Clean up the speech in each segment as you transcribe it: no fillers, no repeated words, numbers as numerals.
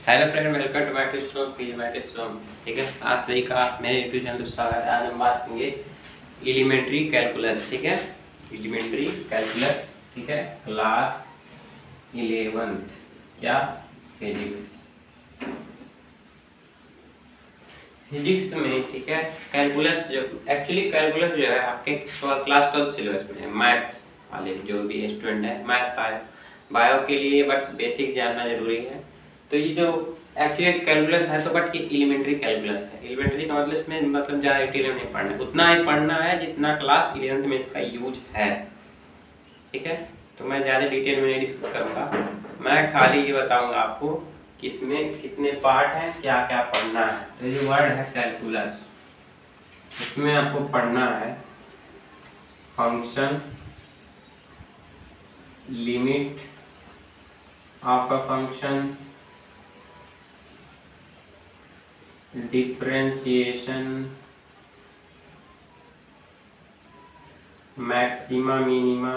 Hello friend, welcome to my tuition. ठीक है, आप सभी का मेरे यूट्यूब चैनल पर स्वागत है। आज हम बात करेंगे एलिमेंट्री कैलकुलस। ठीक है, एलिमेंट्री कैलकुलस। ठीक है, क्लास 11 क्या फिजिक्स। फिजिक्स में ठीक है, कैलकुलस जो एक्चुअली कैलकुलस जो है आपके क्लास 12 सिलेबस में है। मैथ वाले जो भी स्टूडेंट है, मैथ बायो के लिए बट बेसिक जानना जरूरी है। तो ये जो एक्चुअली कैलकुलस है तो बट ये एलिमेंट्री कैलकुलस है। एलिमेंट्री का मतलब इसमें मतलब ज़्यादा डिटेल में नहीं पढ़ना है, उतना ही पढ़ना है जितना क्लास 11th में इसका यूज है। ठीक है, तो मैं ज़्यादा डिटेल में नहीं डिस्कस करूँगा, मैं खाली ये बताऊँगा आपको कि इसमें कितने पार्ट हैं, क्या क्या पढ़ना है। तो ये वर्ड है कैलकुलस, इसमें आपको पढ़ना है function, limit of a function, differentiation, maxima minima,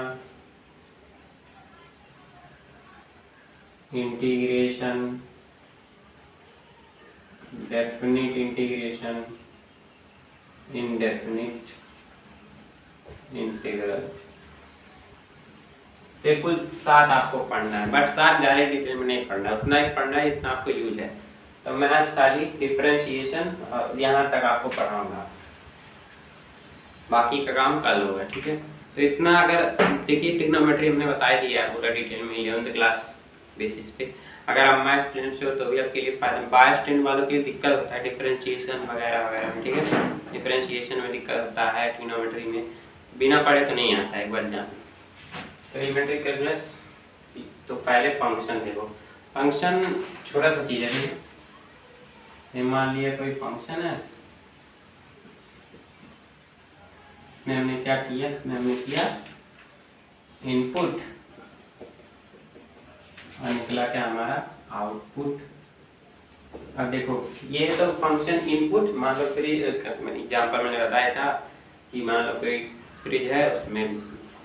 integration, definite integration, indefinite integral. तो कुल 7 आपको पढ़ना है, बट 7 ज़्यादा डिटेल में नहीं पढ़ना है, उतना ही पढ़ना है जितना आपको यूज है। तो मैं आज खाली डिफरेंशिएशन यहाँ तक आपको पढ़ाऊंगा, बाकी का काम कल होगा। ठीक है, तो इतना अगर देखिए ट्रिग्नोमेट्री हमने बता दिया है पूरा डिटेल में 11th क्लास बेसिस पे। अगर आप मैथ स्टूडेंट से हो तो भी आपके लिए फायदा, बायो स्टूडेंट वालों के लिए दिक्कत होता है डिफरेंशिएशन वगैरह वगैरह में। ठीक है, डिफरेंशिएशन में दिक्कत होता है, ट्रिग्नोमेट्री में बिना पढ़े तो नहीं आता है, एक बार जान। तो एलिमेंट्री कैलकुलस तो पहले फंक्शन देखो। फंक्शन छोटा सा चीज़ है। मान लिया कोई फंक्शन है, इसमें हमने क्या किया, इसमें हमने किया इनपुट और निकला क्या हमारा आउटपुट। अब देखो ये तो फंक्शन इनपुट, मान लो फ्रिज, एग्जाम्पल मैंने बताया था कि मान लो कोई फ्रिज है, उसमें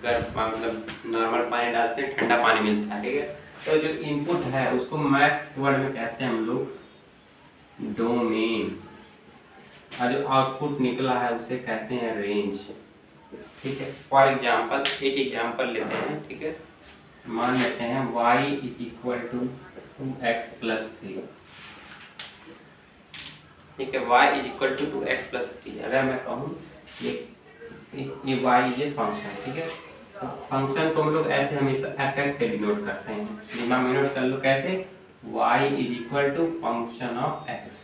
गर्म मतलब नॉर्मल पानी डालते हैं, ठंडा पानी मिलता है। ठीक है, तो जो इनपुट है उसको मैथ वर्ड में कहते हैं हम लोग डोमेन, और जो आउटपुट निकला है उसे कहते हैं रेंज। ठीक है, फॉर एग्जाम्पल एक एग्जाम्पल लेते हैं। ठीक है, मान लेते हैं y is equal to 2x plus 3। ठीक है, y is equal to 2x plus 3। अगर मैं कहूँ ये y ये फंक्शन, ठीक है, तो फंक्शन को हम लोग ऐसे हमेशा fx से डिनोट करते हैं। दिमाग में नोट कर लो कैसे, y is equal to function of x,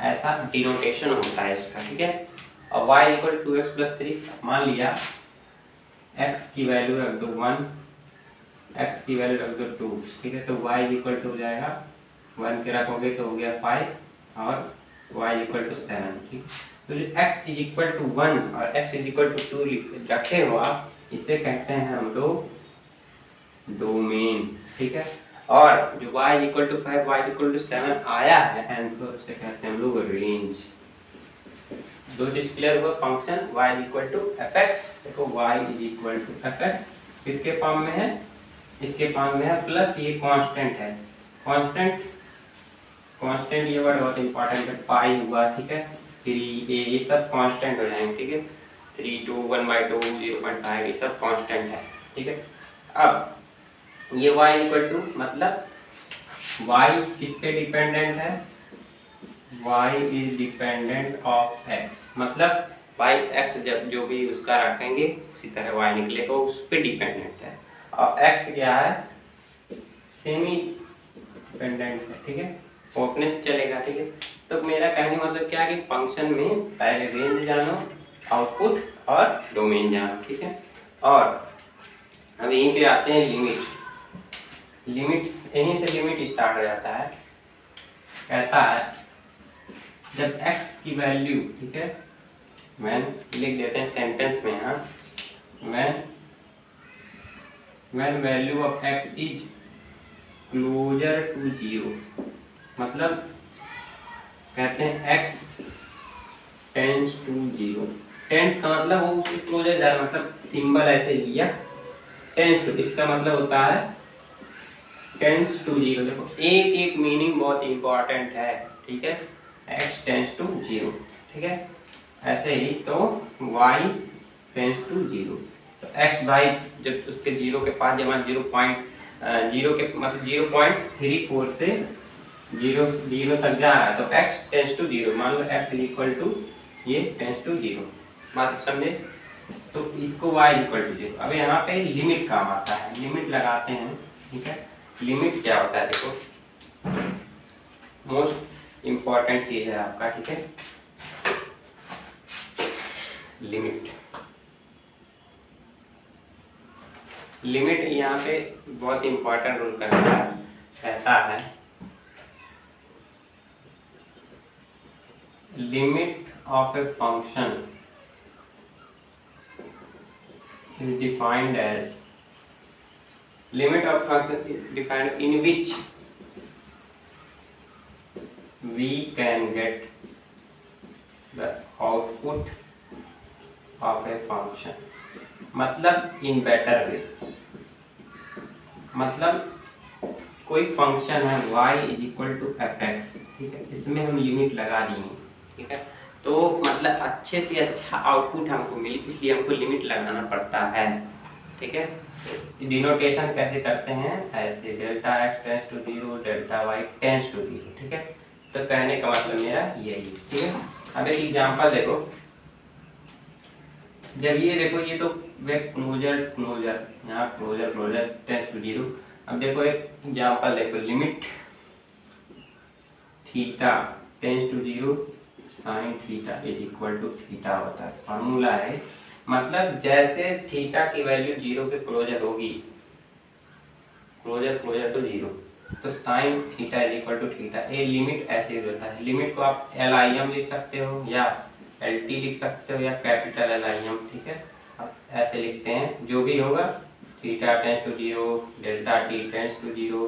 ऐसा डिनोटेशन होता है इसका। ठीक है, और y equal to 2x plus 3 मान लिया, x की वैल्यू रख दो 1, x की वैल्यू रख दो 2। ठीक है, तो y इक्वल टू हो जाएगा 1 के रखोगे तो हो गया 5 और y इक्वल टू 7। ठीक, तो जो x इज इक्वल टू 1 और x इज इक्वल टू 2 रखे हो आप, इसे कहते हैं हम लोग डोमेन। ठीक है, और जो y equal to 5 y equal to 7 आया है आंसर, उसे कहते हैं हम लोग रेंज। दो चीज क्लियर हुआ, function y equal to fx, देखो y is equal to fx किसके फॉर्म में है, इसके फॉर्म में है, प्लस ये कांस्टेंट है, कांस्टेंट कांस्टेंट ये वर्ड बहुत इंपॉर्टेंट है, पाई हुआ, ठीक है, 3 ये सब कांस्टेंट हो जाएंगे। ठीक है, 3 2 1/2 0.5 ये सब कांस्टेंट है। ठीक है, अब ये y इक्वल टू मतलब y किस पे डिपेंडेंट है, y is dependent of x, मतलब y x जब जो भी उसका रखेंगे उसी तरह y निकलेगा, उस पे डिपेंडेंट है। और x क्या है, सेमी डिपेंडेंट है। ठीक है, वो अपने से चलेगा। ठीक है, तो मेरा कहने का मतलब क्या है कि फंक्शन में पहले रेंज जानो, आउटपुट और डोमेन जानो। ठीक है, और अब यहीं पे आते हैं लिमिट। लिमिट्स, यहीं से लिमिट स्टार्ट हो जाता है। कहता है जब x की वैल्यू, ठीक है, मैं लिख देते हैं सेंटेंस में यहाँ, when value of x is closer to 0, मतलब कहते हैं x टेंस टू 0। टेंस का मतलब वो उसके क्लोजर जा रहा है, मतलब सिंबल ऐसे x टेंस टू, इसका मतलब होता है टेंस टू जीरो, देखो एक एक मीनिंग बहुत इंपॉर्टेंट है, ठीक है। x टेंस टू जीरो, ठीक है। ऐसे ही तो y टेंस टू जीरो, तो x भाई जब उसके जीरो के पास जब 0.0 के मतलब 0.34 से जीरो तक जा रहा है तो x टेंस टू जीरो, मान लो x इक्वल टू ये टेंस टू जीरो, बात समझे। तो इसको y इक्वल टू जीरो, अब यहाँ पे लिमिट काम आता है, लिमिट लगाते हैं, ठीक है। लिमिट क्या होता है, देखो मोस्ट इम्पॉर्टेंट चीज है आपका, ठीक है। लिमिट यहाँ पे बहुत इम्पोर्टेंट रोल करता है, कहता है limit of a function is defined as limit of function is defined in which we can get the output of a function, मतलब in better way, मतलब कोई फंक्शन है y is equal to F x, ठीक है, इसमें हम limit लगा दी, ठीक है। तो मतलब अच्छे से अच्छा आउटपुट हमको मिले, इसलिए हमको लिमिट लगाना पड़ता है, ठीक है। डिनोटेशन कैसे करते हैं, ऐसे delta x tends to zero, delta y tends to zero, ठीक है। तो कहने का मतलब मेरा यही, ठीक है। अब एक एग्जांपल देखो, जब ये देखो ये तो क्लोजर यहाँ क्लोजर टेंस टू जीरो। अब देखो एक एग्जांपल देखो, limit theta tends to zero sine theta is equal to theta होता है, फॉर्मूला है। मतलब जैसे थीटा की वैल्यू जीरो के क्लोजर होगी, क्लोजर टू जीरो, तो sine theta is equal to theta. ये लिमिट ऐसे होता है। लिमिट को आप LIM लिख सकते हो या LT लिख सकते हो या कैपिटल LIM, ठीक है। आप ऐसे लिखते हैं, जो भी होगा theta tends to zero, delta t tends to zero,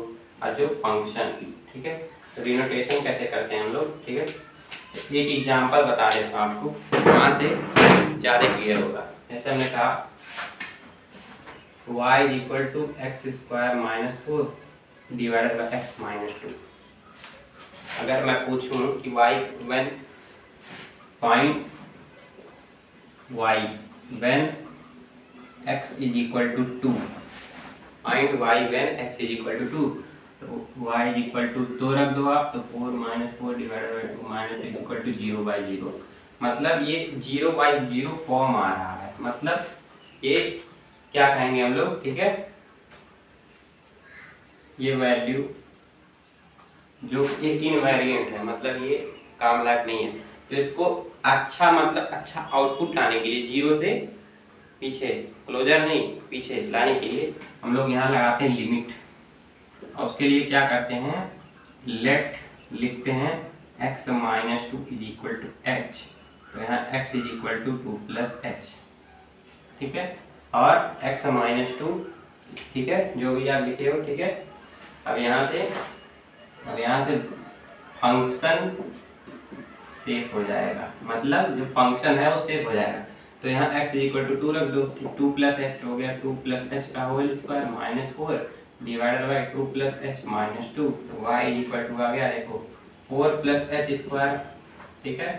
और जो फंक्शन, ठीक है। तो डिनोटेशन कैसे करते हैं हम लोग, ठीक है। एक एग्जांपल बता देता हूँ आपको, वहाँ से ज़्यादा क्लियर होगा। जैसे हमने कहा y is equal to x square minus 4 divided by x minus 2। अगर मैं पूछूं कि y when find y when x is equal to 2, find y when x is equal to 2, तो y इज इक्वल टू 2 रख दो आप, तो 4 minus 4 divided by 2 minus is equal to 0/0। मतलब ये 0/0 फॉर्म आ रहा है, मतलब ये क्या कहेंगे हम लोग, ठीक है। ये वैल्यू जो एक इनवेरिएंट है, मतलब ये काम लायक नहीं है। तो इसको अच्छा मतलब अच्छा आउटपुट लाने के लिए, जीरो से पीछे, क्लोजर नहीं पीछे लाने के लिए हम लोग यहाँ लगाते हैं लिमिट। और उसके लिए क्या करते हैं, लेट लिखते हैं x minus 2 is equal to h, तो यहाँ x is equal to 2 plus h, ठीक है। और x माइनस 2, ठीक है, जो भी आप लिखे हो, ठीक है। अब यहाँ से फंक्शन सेव हो जाएगा, मतलब जो फंक्शन है वो सेव हो जाएगा। तो यहाँ x इज इक्वल टू 2 रख दो, 2 प्लस h हो गया, 2 प्लस h का whole square minus 4 divided by 2 plus h minus 2, तो y इज इक्वल टू आ गया, देखो 4 प्लस h स्क्वायर, ठीक है,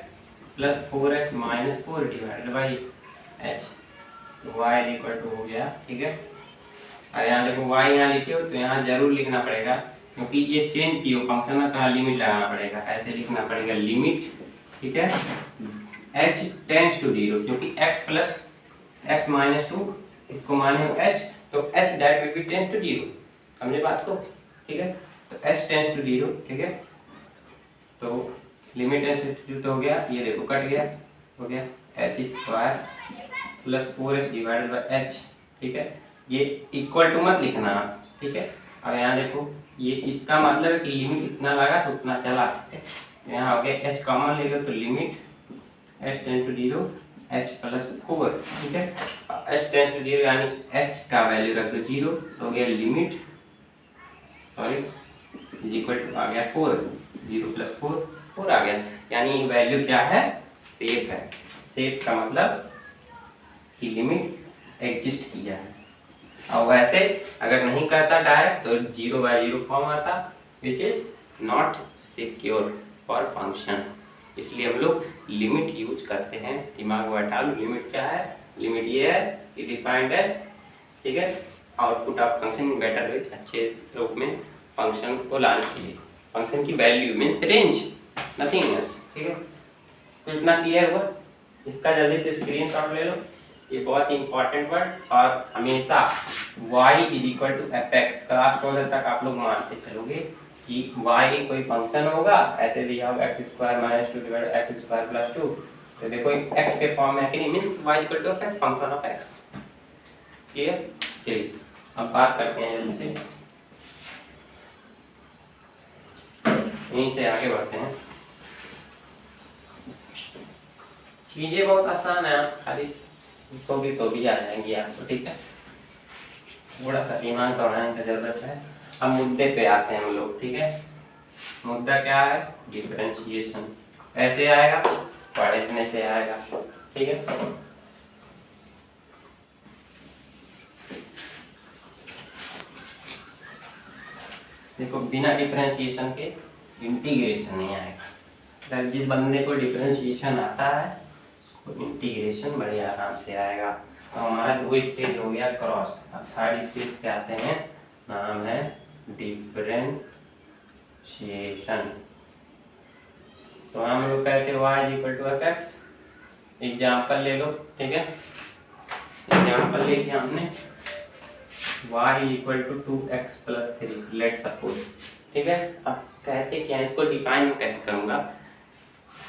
plus 4h minus 4 divided by h, तो y इज इक्वल टू हो गया, ठीक है। और यहाँ देखो y यहाँ लिखे हो, तो यहाँ जरूर लिखना पड़ेगा, क्योंकि ये चेंज की हो फंक्शन में, तो यहाँ लिमिट लगाना पड़ेगा, ऐसे लिखना पड़ेगा लिमिट, ठीक है, h टेंस टू जीरो, क्योंकि x प्लस x माइनस 2 इसको माने हो h, तो h that will be tends to zero, समझे बात को, ठीक है। तो h टेंस टू जीरो, ठीक है, तो लिमिट टेंस टू जीरो तो हो गया, ये देखो कट गया, हो गया h square plus 4h divided by h, ठीक है। ये इक्वल टू मत लिखना, ठीक है। अब यहाँ देखो ये इसका मतलब है कि लिमिट इतना लगा तो उतना चला, ठीक है। यहाँ हो गया h कॉमन ले लो, तो limit h tends to zero h plus 4, ठीक है। h टेंस टू जीरो यानी h का वैल्यू रख दो 0, तो हो गया limit, sorry, is equal to आ गया 4, 0 प्लस 4 आ गया, यानी वैल्यू क्या है, सेफ है। सेफ का मतलब कि लिमिट एग्जिस्ट किया है, और वैसे अगर नहीं करता डायरेक्ट तो 0/0 फॉर्म आता, which is not secure for function. इसलिए हम लोग लिमिट यूज करते हैं। दिमाग में बैठा लो, लिमिट क्या है? लिमिट ये है कि डिफाइंड एज, ठीक है, output of function in better way, अच्छे रूप में फंक्शन को लाने के लिए। फंक्शन की value means range, nothing else, ठीक है। तो इतना क्लियर हुआ। इसका जल्दी से स्क्रीन शॉट ले लो, ये बहुत इंपॉर्टेंट वर्ड। और हमेशा y is equal to F x, class 12 तक आप लोग मानते चलोगे कि y कोई फंक्शन होगा, ऐसे दिया होगा x square minus 2 divide x square plus 2, तो देखो x के फॉर्म में है कि नहीं, means y equal to f function of x। Clear? चलिए अब बात करते हैं जल्दी से, यहीं से आगे बढ़ते हैं। चीजें बहुत आसान है, खाली तो भी आ जाएंगी आपको, ठीक है। थोड़ा सा दिमाग बढ़ाने की जरूरत है। अब मुद्दे पे आते हैं हम लोग, ठीक है। मुद्दा क्या है? डिफरेंशिएशन। ऐसे आएगा, पढ़ने से आएगा, ठीक है। देखो बिना डिफरेंशिएशन के इंटीग्रेशन नहीं आएगा। जिस बंदे को डिफरेंशिएशन आता है उसको इंटीग्रेशन बड़े आराम से आएगा। तो हमारा 2 स्टेज हो गया क्रॉस। अब 3rd स्टेज पे आते हैं, नाम है डिफरेंशिएशन। तो हम लोग कहते हैं y is equal to F x. Example ले लो, ठीक है। एग्जाम्पल ले लिया हमने, y equal to 2x plus 3, let suppose, ठीक है। अब कहते क्या है, इसको डिफाइन में कैसे करूंगा?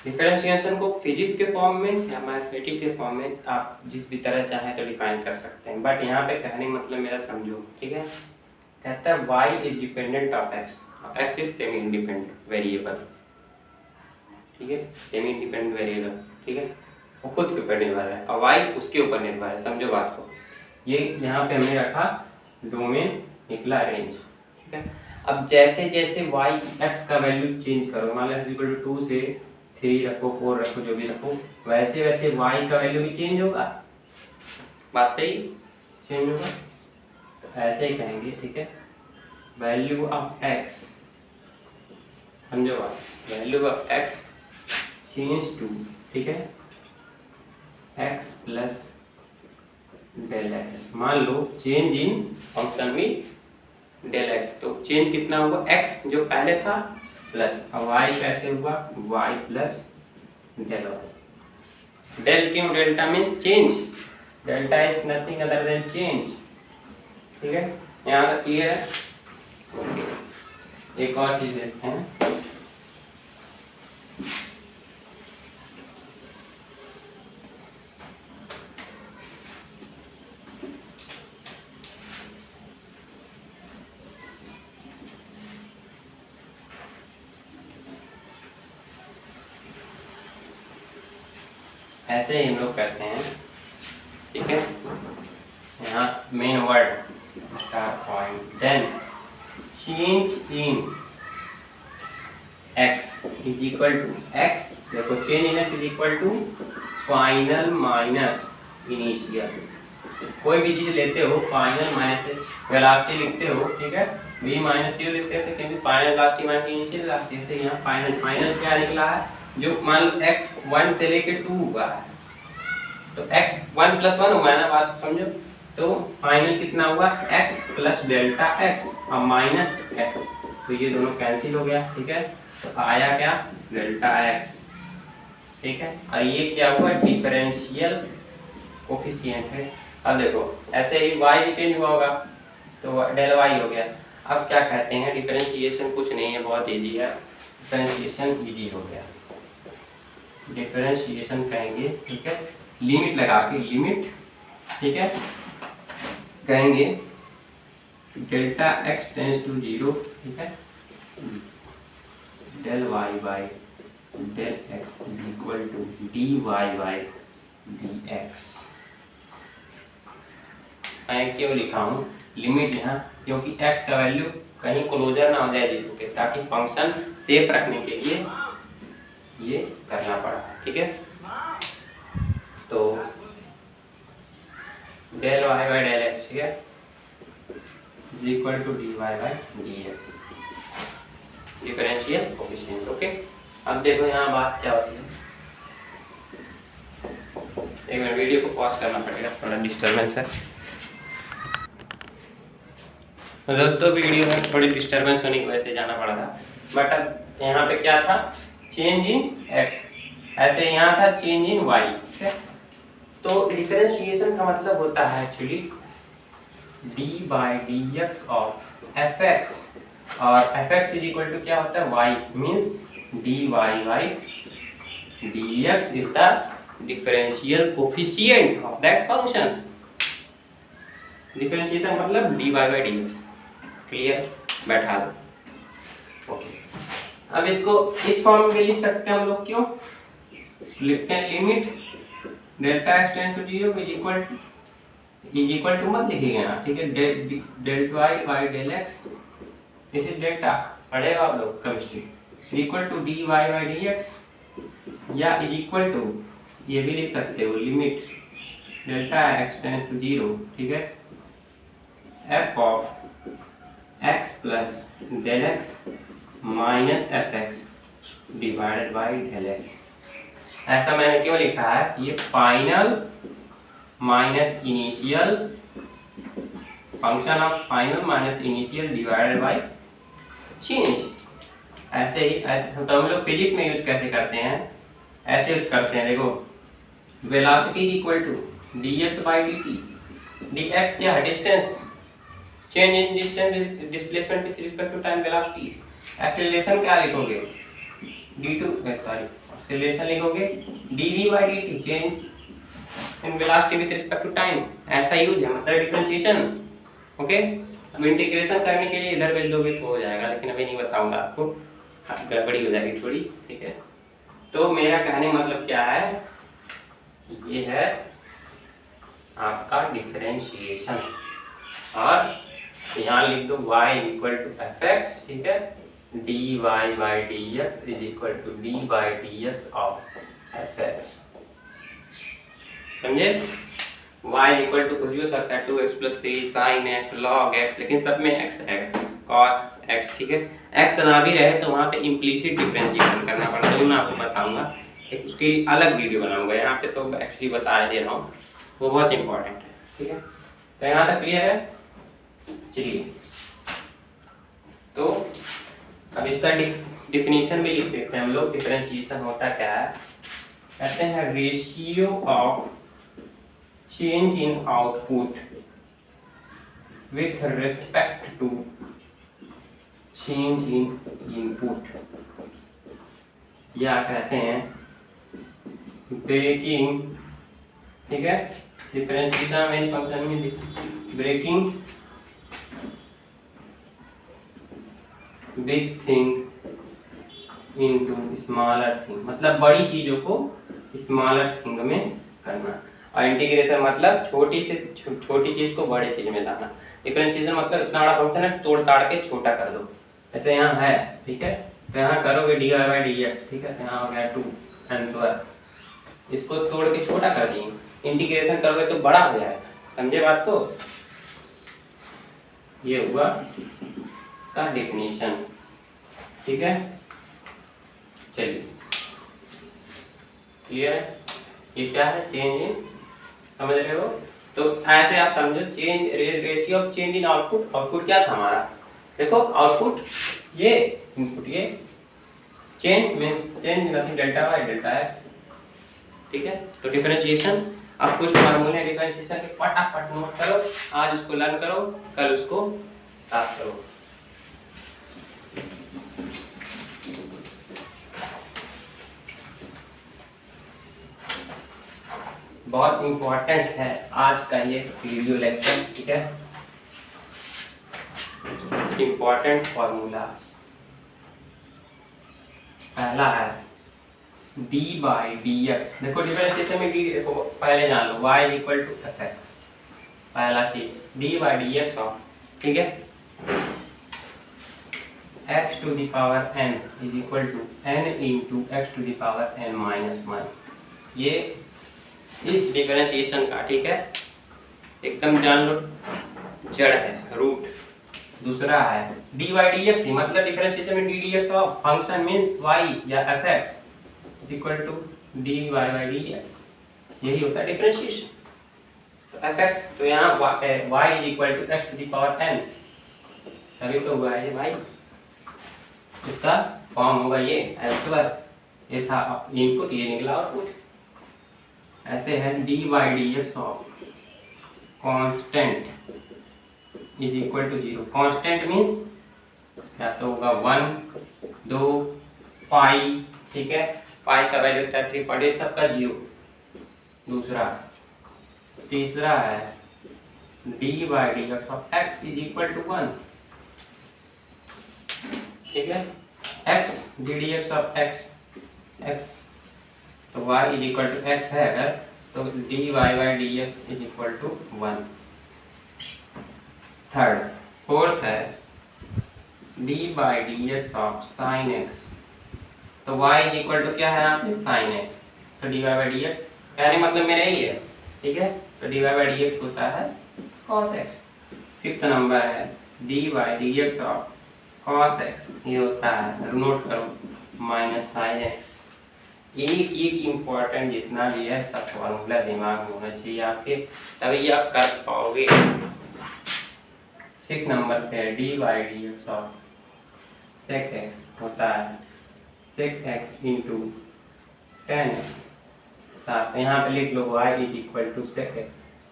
डिफरेंशिएशन को फिजिक्स के फॉर्म में या मैथमेटिक्स के फॉर्म में आप जिस भी तरह चाहे तो डिफाइन कर सकते हैं, बट यहाँ पे कहने मतलब मेरा समझो, ठीक है। कहता है y is dependent of x, x is semi independent variable, ठीक है। सेमी इंडिपेंडेंट वेरिएबल, ठीक है, वो खुद के ऊपर निर्भर है और y उसके ऊपर निर्भर है। समझो बात को। ये यहाँ पे हमने रखा डोमेन, निकला रेंज, ठीक है। अब जैसे जैसे y x का वैल्यू चेंज करो, मान लो इक्वल टू 2 से 3 रखो, 4 रखो, जो भी रखो, वैसे वैसे y का वैल्यू भी चेंज होगा। बात सही? चेंज होगा। तो ऐसे ही कहेंगे, ठीक है, वैल्यू ऑफ x, समझो बात, value of x change to, ठीक है, x प्लस डेल एक्स। मान लो चेंज इन फंक्शन में डेल एक्स, तो चेंज कितना होगा? x जो पहले था प्लस, अब y कैसे हुआ? y plus del y। Del क्यों? Delta means change, delta is nothing other than change, ठीक है। यहाँ तक क्लियर है? एक और चीज देखते हैं, ऐसे ही हम लोग करते हैं, ठीक है। यहाँ main word star point, then change in x is equal to x, देखो change in x is equal to final minus initial. कोई भी चीज लेते हो फाइनल माइनस वेलोसिटी लिखते हो, ठीक है, v माइनस यू लिखते थे क्योंकि final velocity minus initial velocity से यहाँ फाइनल, फाइनल क्या निकला है? जो मान लो x 1 से लेके 2 हुआ है, तो x 1 प्लस 1 हुआ है ना, बात समझो। तो फाइनल कितना हुआ? x प्लस डेल्टा x और माइनस x, तो ये दोनों कैंसिल हो गया, ठीक है। तो आया क्या? डेल्टा x, ठीक है। और ये क्या हुआ? डिफरेंशियल कोफिशिएंट है। अब देखो ऐसे ही y भी चेंज हुआ होगा, तो डेल y हो गया। अब क्या कहते हैं? डिफरेंशिएशन कुछ नहीं है, बहुत इजी है। डिफरेंशिएशन इजी हो गया। डिफरेंशिएशन कहेंगे, ठीक है, लिमिट लगा के, लिमिट, ठीक है, कहेंगे डेल्टा x टेंस टू 0, ठीक है, del y by del x is equal to dy by dx। मैं क्यों लिखा हूँ लिमिट यहाँ? क्योंकि x का वैल्यू कहीं क्लोजर ना हो जाए जीरो के, ताकि फंक्शन सेफ रखने के लिए ये करना पड़ा, ठीक है। तो del y by del x, ठीक है, is equal to dy by dx, differential coefficient. Okay, अब देखो यहाँ बात क्या होती है, एक मिनट वीडियो को पॉज करना पड़ेगा, थोड़ा डिस्टर्बेंस है। तो दोस्तों वीडियो में थोड़ी डिस्टर्बेंस होने की वजह से जाना पड़ा था, बट अब यहाँ पे क्या था, चेंज इन x, ऐसे यहाँ था चेंज इन y। ठीक है, तो डिफरेंशिएशन का मतलब होता है actually D by D x of F X, और F x is equal to क्या होता है, y, means D Y by D x is the differential coefficient of that function. Differentiation मतलब D Y by D X. Clear, बैठा दो। Okay, अब इसको इस फॉर्म में लिख सकते हैं हम लोग, क्यों लिखते हैं, limit delta x tend to 0 is equal to मत लिखिएगा यहाँ, ठीक है, del y by del x, this is delta, पढ़ेगा आप लोग chemistry, equal to d Y by D x, या इज इक्वल टू, ये भी लिख सकते हो, limit delta x tend to 0, ठीक है, f of x plus del x minus f x divided by del x. ऐसा मैंने क्यों लिखा है, ये final minus initial, function of final minus initial divided by change. ऐसे ही ऐसे तो हम लोग फिजिक्स में यूज कैसे करते हैं, ऐसे यूज करते हैं, देखो velocity equal to dx by dt, dx क्या है, distance, change in distance displacement with respect to time velocity. Acceleration क्या लिखोगे, d2 सॉरी एक्सेलरेशन लिखोगे dv by dt, change in velocity with respect to time. ऐसा use है, मतलब differentiation. Okay, अब integration करने के लिए इधर भेज दोगे तो हो जाएगा, लेकिन अभी नहीं बताऊंगा आपको, गड़बड़ी हो जाएगी थोड़ी। ठीक है, तो मेरा कहने मतलब क्या है, ये है आपका डिफरेंशिएशन, और यहाँ लिख दो y equal to F x, ठीक है, dy by D x is equal to d by D x of F x. समझे, y इक्वल टू कुछ भी हो सकता है, 2x plus 3 sine x log x, लेकिन सब में x है, cos x, ठीक है, x ना भी रहे तो वहाँ पे इम्प्लीसिट डिफरेंशिएशन करना पड़ता है, मैं आपको बताऊंगा, एक उसकी अलग वीडियो बनाऊंगा, यहाँ पे तो एक्चुअली बता दे रहा हूँ, वो बहुत इंपॉर्टेंट है। ठीक है, तो यहाँ तक क्लियर है। चलिए, तो अब इसका डिफिनीशन भी लिख देते हैं हम लोग। डिफरेंशिएशन होता क्या है, कहते हैं ratio of change in output with respect to change in input, या कहते हैं ब्रेकिंग। ठीक है, डिफरेंशिएशन मेन फंक्शन में breaking big thing into smaller thing, मतलब बड़ी चीजों को स्मॉलर थिंग में करना, और इंटीग्रेशन मतलब छोटी से छोटी चीज को बड़े चीज में लाना। डिफरेंशिएशन मतलब इतना बड़ा फंक्शन है, तोड़ ताड़ के छोटा कर दो, जैसे यहाँ है। ठीक है, तो यहाँ करोगे d Y by D x, ठीक है, यहाँ हो गया 2n², इसको तोड़ के छोटा कर दिए, इंटीग्रेशन करोगे तो बड़ा हो जाएगा। समझे बात को, ये हुआ इसका डेफिनेशन। ठीक है, चलिए क्लियर है, ये क्या है, चेंज इन, समझ रहे हो। तो ऐसे आप समझो, change ratio of change in output. Output क्या था हमारा, देखो आउटपुट ये, इनपुट ये, चेंज में change nothing delta by delta x. ठीक है, तो डिफरेंशिएशन, अब कुछ फार्मूले डिफरेंशिएशन के फटाफट नोट करो, आज उसको लर्न करो, कल उसको साफ करो। बहुत इंपॉर्टेंट है आज का ये वीडियो लेक्चर। ठीक है, इंपॉर्टेंट फॉर्मूला पहला है d बाई डी एक्स। देखो डिफरेंशिएशन में d देखो पहले जान लो, y equal to F x, पहला चीज d by D x of, ठीक है, x to the power n is equal to n into x to the power n minus 1। ये इस डिफरेंशिएशन का, ठीक है, एकदम जान लो, जड़ है, रूट। दूसरा है dy dx, मतलब डिफरेंशिएशन में D D x of function means y या f x is equal to dy by D x, यही होता है डिफरेंशिएशन। तो एफ एक्स, तो यहाँ y is equal to x to the power n, तभी तो हुआ है ये भाई, इसका फॉर्म होगा ये आंसर, ये था इनपुट, ये निकला आउटपुट। ऐसे है dy dx of constant is equal to 0। Constant means या तो होगा 1, 2, पाई, ठीक है, पाई का वैल्यू होता है 3 सबका 0। दूसरा, तीसरा है dy dx of x is equal to 1, ठीक है, x d D x of x, तो y is equal to x है अगर, तो dy by D x is equal to 1। Third, fourth है dy by D x of sine x, तो y is equal to क्या है यहाँ पे साइन x, तो dy बाई डी एक्स, यानी मतलब मेरा यही है, ठीक है, तो dy बाई डी एक्स होता है cos x। फिफ्थ नंबर है dy by D x of cos x, ये होता है, नोट करो, माइनस साइन x। एक इम्पोर्टेंट जितना भी है सब फॉर्मूला दिमाग में होना चाहिए आपके, तभी आप कर पाओगे। 6 नंबर पे dy by D x of sec x होता है sec x into tan X, साथ यहाँ पे लिख लो y is equal to sec x,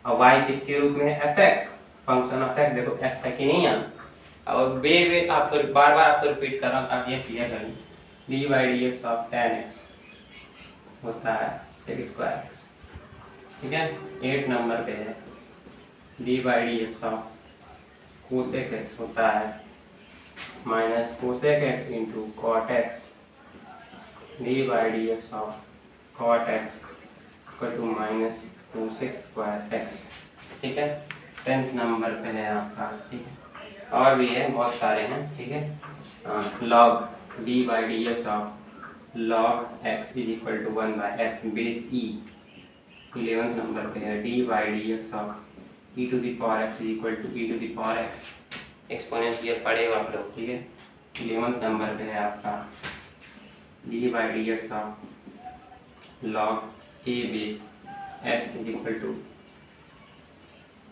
और y किसके रूप में है F X, function of x, देखो x है कि नहीं यहाँ, और वे आपको बार बार आपको रिपीट कर रहा हूँ ताकि ये क्लियर करें। D by D x of ten x होता है sec स्क्वायर एक्स, ठीक है। 8 नंबर पे है d by D x of cosec x होता है minus cosec x into cot x, d by D x of cot x equal to minus cosec square x, ठीक है। 10th नंबर पे है आपका, ठीक है, और भी है बहुत सारे हैं, ठीक है। Log d by D x of log x is equal to 1 by x base e. 11th number पे है d by D x of e to the power x is equal to e to the power x, exponential पढ़ेगा आप लोग, ठीक है। 11th number पे है आपका d by D x of log a base x is equal to,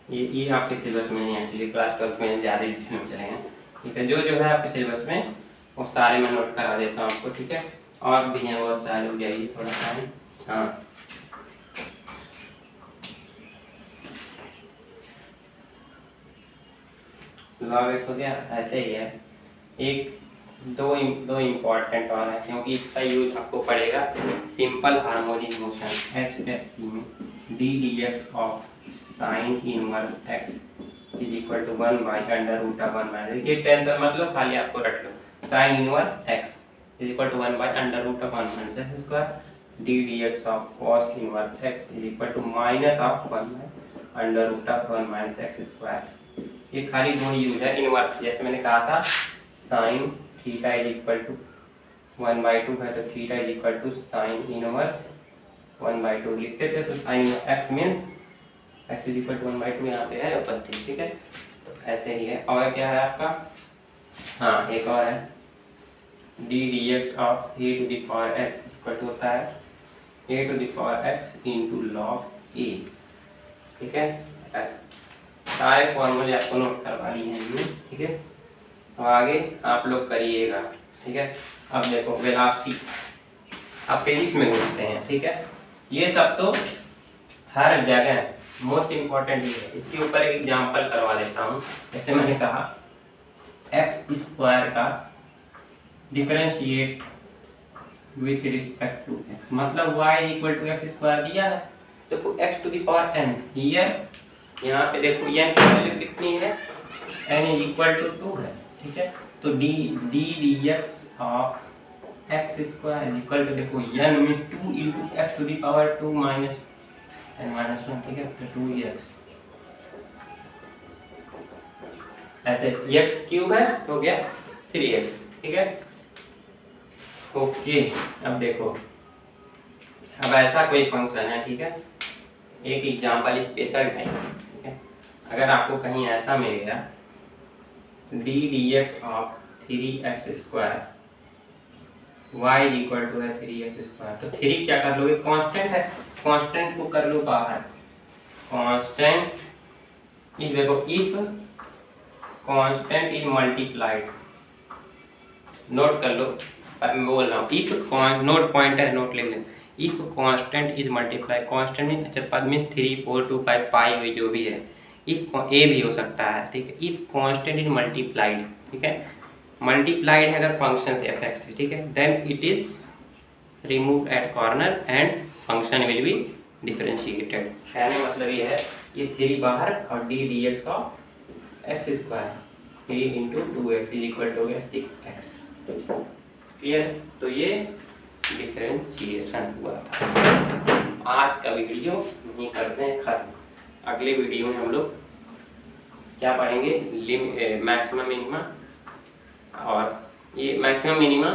ये आपके सिलेबस में नहीं है, एक्चुअली क्लास 12 में ज़्यादा डिटेल में चलेंगे, ठीक है। जो है आपके सिलेबस में वो सारे मैं नोट करा देता हूँ आपको, ठीक है। और भी हैं बहुत सारे, लोग जाइए थोड़ा टाइम, हाँ। लॉग एक्स हो गया, ऐसे ही है। एक दो इम्पॉर्टेंट और है, क्योंकि इसका यूज आपको पड़ेगा सिंपल हार्मोनिक मोशन HSC में, D D x of sine inverse X is equal to 1 by under root of 1 minus, देखिए टेंशन मतलब खाली आपको रट लो, sine inverse X is equal to 1 by under root of 1 minus X square, D D x of cos inverse X is equal to minus of 1 by under root of 1 minus X square. ये खाली दो use है inverse, जैसे मैंने कहा था sine theta is equal to 1/2 है, तो theta is equal to sine inverse 1/2 लिखते थे, तो sine x means x is equal to 1/2 यहाँ पे है उपस्थित, ठीक है। तो ऐसे ही है। और क्या है आपका, हाँ एक और है D D x of A to the power X equal to होता है A to the power X into log A, ठीक है। सारे फॉर्मूले आपको नोट करवा लिए हैं, ठीक है। तो आगे आप लोग करिएगा, ठीक है। अब देखो वेलोसिटी, अब पेरिस में घूमते हैं, ठीक है। ये सब तो हर जगह मोस्ट इम्पोर्टेंट ही है, इसके ऊपर एक एग्जांपल करवा देता हूँ। जैसे मैंने कहा एक्स स्क्वायर का differentiate with respect to x, मतलब y equal to x square दिया है, देखो x to the power n, here यहाँ पे देखो n की वैल्यू कितनी है, n इज इक्वल टू 2 है, ठीक है। तो d dx of x square is equal to, देखो n means 2 into x to the power 2 minus n minus 1, ठीक है, तो 2x ऐसे x क्यूब है हो गया 3x, ठीक है। ओके, अब देखो, अब ऐसा कोई फंक्शन है, ठीक है, एक एग्जांपल स्पेशल है, ठीक है। अगर आपको कहीं ऐसा मिल गया d D x of 3x² y equal to है 3x²। तो 3 क्या कर लोगे, कांस्टेंट है, कांस्टेंट को कर लो बाहर। कांस्टेंट इफ, देखो if constant is multiplied, note कर लो, मैं बोल रहा हूँ इफ नोट पॉइंट है, नोट लिख लें। If constant is multiply, constant means 3 4 2 5 पाई जो भी है, इफ ए भी हो सकता है, ठीक है। इफ कांस्टेंट इज मल्टीप्लाइड, ठीक है, मल्टीप्लाइड है अगर फंक्शन से एफ एक्स, ठीक है, then it is remove at corner and function will be differentiated. कहने का मतलब ये है, ये 3 बाहर और d D x of x², 3 into 2x is equal to हो गया 6x। क्लियर? तो ये डिफरेंशिएशन हुआ था। आज का वीडियो नहीं करते हैं खत्म। अगले वीडियो में हम लोग क्या पढ़ेंगे, मैक्सिमम मिनिमा, और ये मैक्सिमम मिनिमा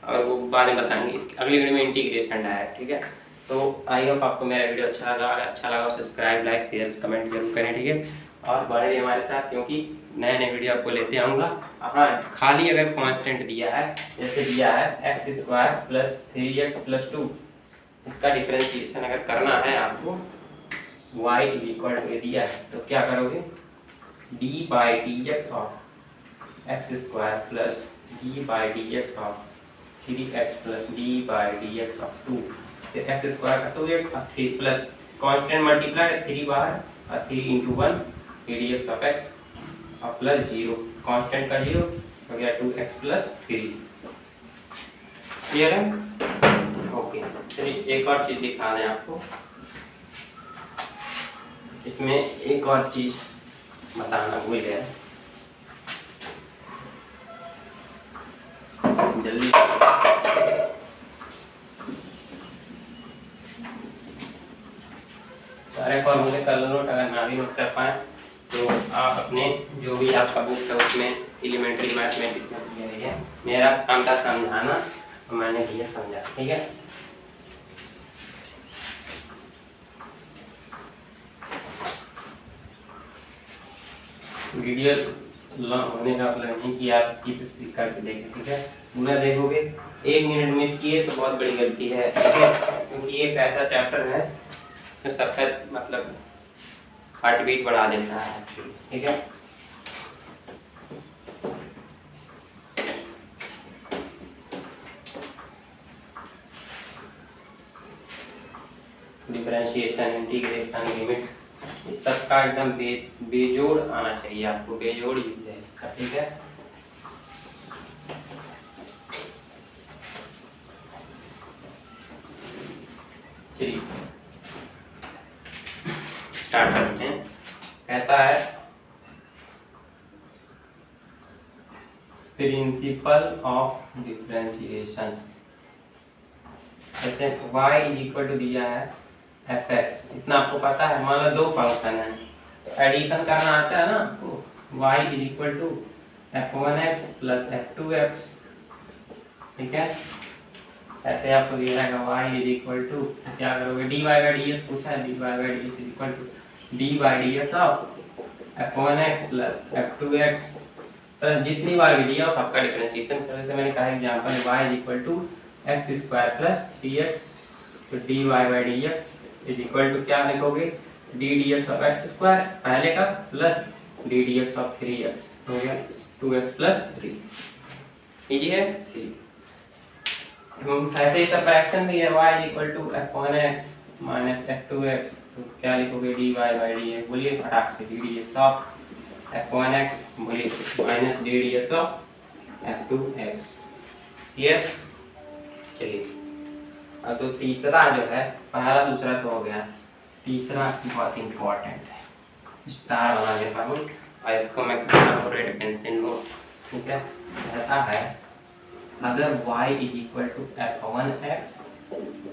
और वो बाद में बताएंगे। इसके अगले वीडियो में इंटीग्रेशन है, ठीक है। तो आई होप आपको मेरा वीडियो अच्छा लगा। अगर अच्छा लगा सब्सक्राइब, लाइक, शेयर, कमेंट जरूर करें, ठीक है। और बने रहिए हमारे साथ, क्योंकि नए नए वीडियो आपको लेते आऊँगा। हाँ, खाली अगर कांस्टेंट दिया है, जैसे दिया है x² प्लस 3x प्लस 2, इसका डिफरेंशिएशन अगर करना है आपको, y इक्वल टू दिया है, तो क्या करोगे, d by D x of x² plus d by D x of 3x plus d by D x of 2, फिर x² का 2x और 3 प्लस कांस्टेंट मल्टीप्लाई 3 बाहर और 3 into 1 D x of x और प्लस 0, कांस्टेंट का 0 हो गया 2x plus 3। Clear है? ओके, चलिए एक और चीज़ दिखा दें आपको। इसमें एक और चीज़ बताना भूल गया, जल्दी सारे फॉर्मूले कर लो नोट। अगर ना भी नोट कर पाए तो आप अपने जो भी आपका बुक है उसमें एलिमेंट्री मैथमेटिक्स में दिया है। मेरा काम था समझाना, तो मैंने दिया समझा, ठीक है। वीडियो होने का मतलब नहीं कि आप स्किप करके देखें, ठीक है। पूरा देखोगे, 1 मिनट मिस किए तो बहुत बड़ी गलती है, ठीक है, क्योंकि एक ऐसा चैप्टर है जो सबका मतलब हार्ट बीट बढ़ा देता है एक्चुअली, ठीक है। डिफरेंशिएशन, इंटीग्रेशन, लिमिट, इस सबका एकदम बेजोड़ आना चाहिए आपको, बेजोड़ यूज है इसका, ठीक है। चलिए स्टार्ट करते हैं। कहता है प्रिंसिपल ऑफ डिफरेंशिएशन। जैसे y इज इक्वल टू दिया है fx, इतना आपको पता है। मान लो 2 फंक्शन है, तो एडिशन करना आता है ना आपको। y is equal to f1x plus f2x, ठीक है। ऐसे आपको दिया रहेगा y इज इक्वल टू, क्या करोगे, dy बाई डी एक्स पूछा है, dy by D x is equal to d by D x of f1x plus f2x, plus जितनी बार भी दिया हो सबका डिफरेंशिएशन कर। जैसे मैंने कहा example y is equal to x² plus 3x, तो dy by D x is equal to क्या लिखोगे, d dx ऑफ x² पहले का plus d dx of 3x, हो गया 2x प्लस 3। इजी है। ऐसे ही सब फ्रैक्शन भी है, y is equal to f1x minus f2x, तो क्या लिखोगे, dy बाई डी एक्स, बोलिए फटाक से, d dx ऑफ f1x, बोलिए minus d dx of f2x। Clear? चलिए अब तो तीसरा जो है, पहला दूसरा तो हो गया, तीसरा बहुत इंपॉर्टेंट है, स्टार बना देता हूँ और इसको मैं करता हूँ रेड पेंसिल नोट, ठीक है। कहता है अगर y is equal to f1x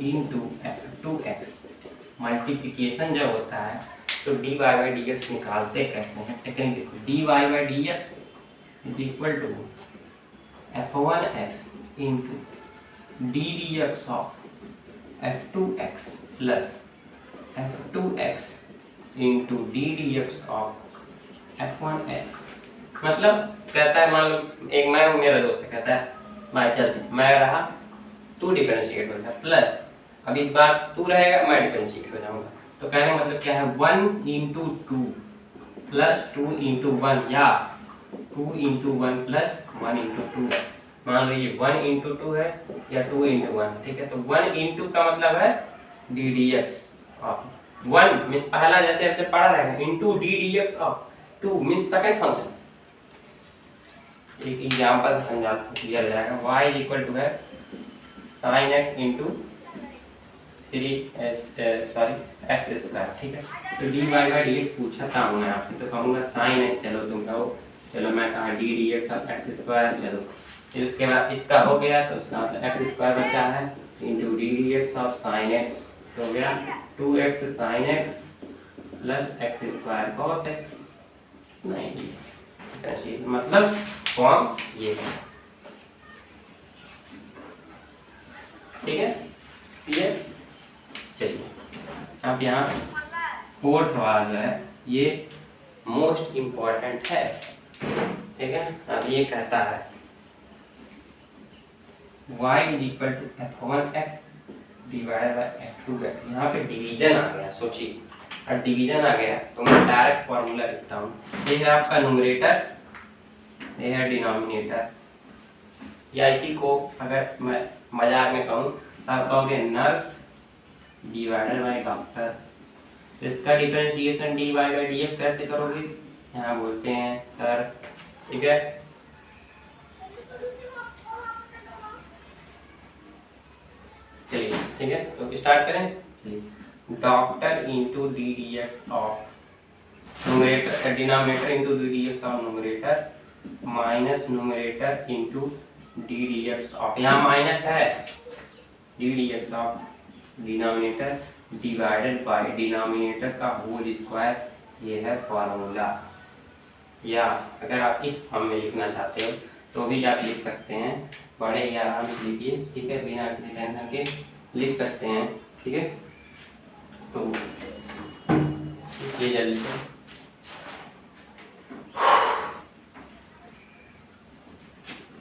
into f2x, multiplication जब होता है तो dy बाई डी एक्स निकालते कैसे हैं, लेकिन देखो dy by D x is equal to f1x into d dx of f2x plus f2x into d dx of f1x मतलब कहता है, मान लो एक मैं हूँ, मेरा दोस्त है, कहता है भाई चल मैं रहा, तू डिफरेंशिएट हो जाए, प्लस अब इस बार तू रहेगा, मैं डिफरेंशिएट हो जाऊंगा। तो कहने का मतलब क्या है, 1 into two plus 2 into one, या 2 into one plus 1 into two. मान लो ये 1 इंटू टू है या 2 इंटू वन, ठीक है। तो 1 इंटू का मतलब है D D x of 1 means पहला जैसे ऐसे पढ़ा रहेगा, into d D x of 2 means second function. एक एग्जांपल समझा दिया जाएगा, y इक्वल टू है sin x into 3x square, ठीक है। तो d Y by D x पूछा था मैं आपसे, तो कहूँगा sin x, चलो तुम कहो, चलो मैं कहा D D x of x square, चलो फिर उसके बाद इसका हो गया तो उसका मतलब एक्स स्क्वायर बचा है into d D x of sine x, तो हो गया 2x sin x plus x square cos x. नहीं, मतलब फॉर्म ये है, ठीक है। ये चलिए अब यहाँ फोर्थ वाला जो है ये मोस्ट इम्पॉर्टेंट है, ठीक है। अब ये कहता है y is equal to f1x divided by f2x। यहाँ पे डिवीजन आ गया, सोचिए अब डिवीजन आ गया तो मैं डायरेक्ट फॉर्मूला लिखता हूँ। ये है आपका न्यूमरेटर, ये है डिनोमिनेटर, या इसी को अगर मैं मजाक में कहूँ तो आप कहोगे नर्स डिवाइडेड बाय डॉक्टर। तो इसका differentiation d Y by D x कैसे करोगे, यहाँ बोलते हैं सर, ठीक है। चलिए ठीक है, तो स्टार्ट करें। Doctor into d D x of numerator, denominator into d D x of numerator minus numerator into d D x of, यहाँ माइनस है, D D x of denominator divided by denominator का whole square, ये है formula. या अगर आप इस form में लिखना चाहते हो तो भी आप लिख सकते हैं, बड़े ही आराम से लिखिए, ठीक है, बिना किसी टेंशन के लिख सकते हैं, ठीक है। तो ये जल्दी से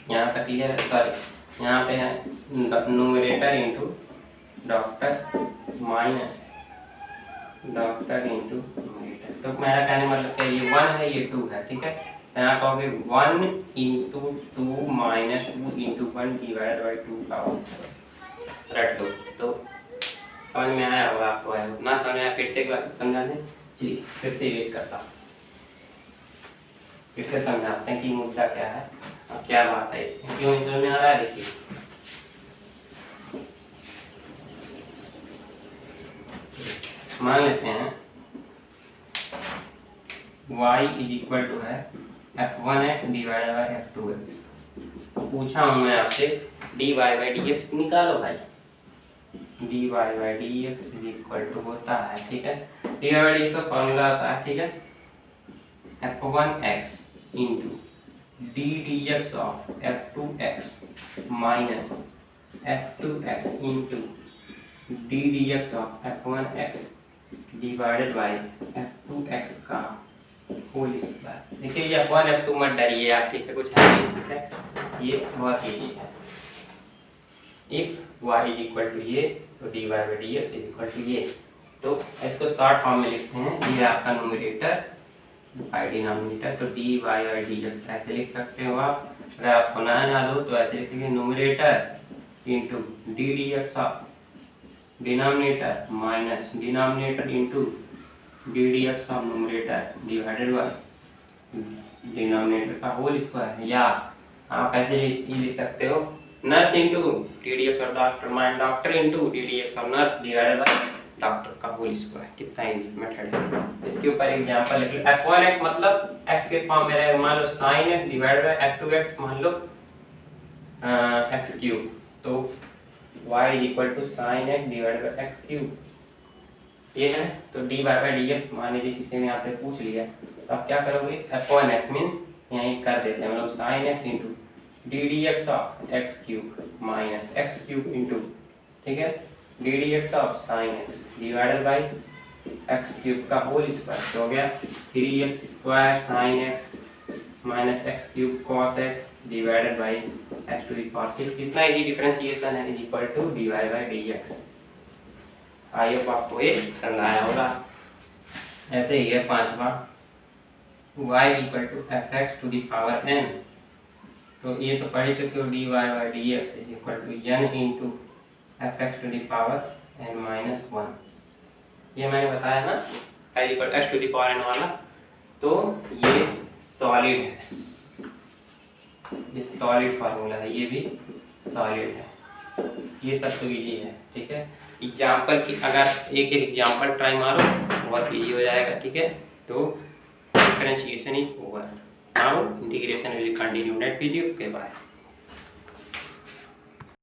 यहाँ तक क्लियर है। सॉरी, यहाँ पे है numerator into doctor minus doctor into numerator. तो मेरा कहने मतलब क्या, ये 1 है, ये 2 है, ठीक है। तो यहाँ कहोगे 1 into 2 minus 2 into 1 divide by 2 का होल स्क्वायर, रट दो। तो समझ में आया होगा आपको, ना समझ आया फिर से एक बार समझा दें। चलिए फिर से यूज करता हूँ, फिर से समझाते हैं कि मुद्दा क्या है और क्या बात है, इसमें क्यों समझ में आ रहा है। देखिए मान लेते हैं y इज इक्वल टू है f1x डिवाइडेड बाय f2x। पूछा हूँ मैं आपसे dy बाई डी एक्स निकालो भाई, dy by D x is equal to होता है, ठीक है, dy बाई डी एक्स का फॉर्मूला होता है, ठीक है, f1x into d D x of f2x minus f2x into d D x of f1x divided by f2x का होल स्क्वायर। देखिए ये f1 f2 मत डरिए आप, ठीक है, कुछ है नहीं, ठीक है, ये बहुत इजी है। If y is equal to ये तो dy by D x is equal to ये। तो इसको शॉर्ट फॉर्म में लिखते हैं, ये आपका न्यूमरेटर बाई डिनोमिनेटर, तो d Y by D x ऐसे लिख सकते हो आप। अगर आपको ना याद हो तो ऐसे लिखेंगे numerator into d D x of denominator minus denominator into d D x of numerator divided by denominator का होल स्क्वायर। या आप ऐसे लिख सकते हो nurse into d D x of doctor minus doctor into d D x of nurse divided by doctor का whole square. कितना easy method है। इसके ऊपर एग्जांपल लिख लो, f1x मतलब x के फॉर्म में रहेगा, मान लो sin x divided by f2x, मान लो x क्यूब, तो y is equal to sin x divided by x cube. ये है तो dy बाय dx, मान लीजिए किसी ने आपसे पूछ लिया तो आप क्या करोगे, f1x मींस यहीं कर देते हैं, मतलब sin x into d D x of x cube minus x cube into, ठीक है, D D x of sine x divided by x cube का होल स्क्वायर, तो हो गया 3x square sine x minus x cube cos x divided by x to the power 6। कितना इजी differentiation है, is equal to d Y by D x. I hope आपको ये पसंद आया होगा। ऐसे ही है पांचवा, y equal to F X to the power n। तो ये तो पढ़ चुके हो, D Y by D x is equal to n into F X to the power n minus 1। ये मैंने बताया ना i equal X to the power n वाला। तो ये सॉलिड है, ये सॉलिड फार्मूला है, ये भी सॉलिड है। ये सब तो इजी है, ठीक है। एग्जाम्पल की अगर एक एग्जाम्पल ट्राई मारो बहुत इजी हो जाएगा, ठीक है। तो differentiation is over, now integration will continue next video. Okay bye.